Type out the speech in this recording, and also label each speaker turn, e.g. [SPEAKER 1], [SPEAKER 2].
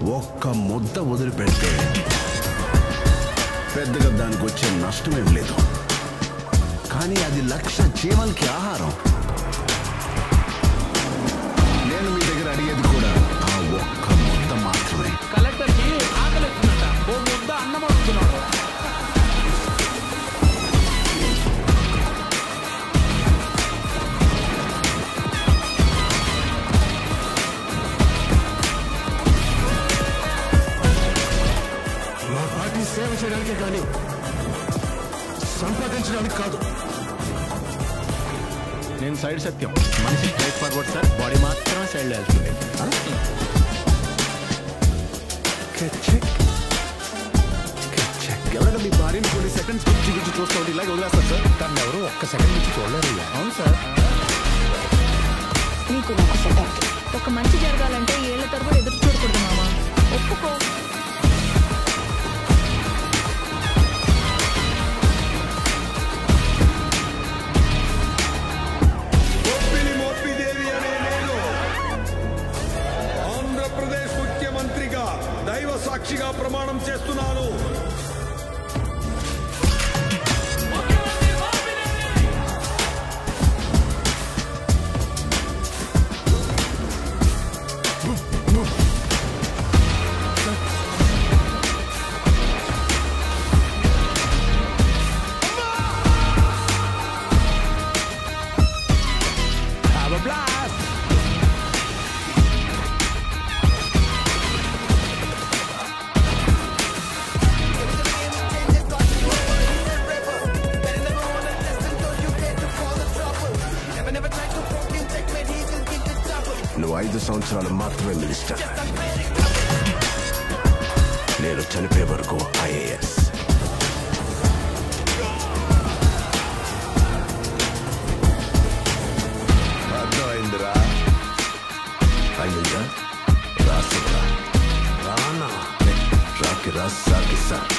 [SPEAKER 1] ఒక్క ముద్ద వదిలిపెడితే పెద్దగా దానికి వచ్చే నష్టమేం లేదు. కానీ అది 1,00,000 చీమలకి ఆహారం. నేను మీ దగ్గర అడిగేది కూడా ఆ ఒక్క ముద్ద మాత్రమే.
[SPEAKER 2] కలెక్టర్కి ఆకలిస్తున్నట, ఓ ముద్ద అన్నం వస్తున్నాడు.
[SPEAKER 3] మా పార్టీ సేవ చేయడానికే కానీ సంపాదించడానికి కాదు.
[SPEAKER 4] నేను సైడ్ సత్యం, మనిషి స్ట్రైట్ ఫార్వర్డ్ సార్, బాడీ మాత్రమే సైడ్ వెళ్తుంది.
[SPEAKER 3] ఎవరైనా మీ భార్యని కొన్ని సెకండ్స్ గురించి చూస్తూ ఉంటే ఇలాగే వదిలేస్తారు సార్.
[SPEAKER 4] తను ఎవరు ఒక్క సెకండ్ నుంచి చూడలేరు.
[SPEAKER 3] అవును సార్.
[SPEAKER 5] నీకు నాకు సెట్ అవుతుంది. ఒక మంచి జరగాలంటే ఏళ్ల తరబడి ఎదురు చూడకూడదు మామ. ఒప్పుకో.
[SPEAKER 6] ఆంధ్రప్రదేశ్ ముఖ్యమంత్రిగా దైవ సాక్షిగా ప్రమాణం చేస్తున్నాను.
[SPEAKER 1] నువ్వు 5 సంవత్సరాలు మాత్రమే మినిస్టర్. నేను చనిపోయే వరకు IAS. అర్థమైందిరా? అయిందా? రాసురా రానా రాకి రాసాకి సార్.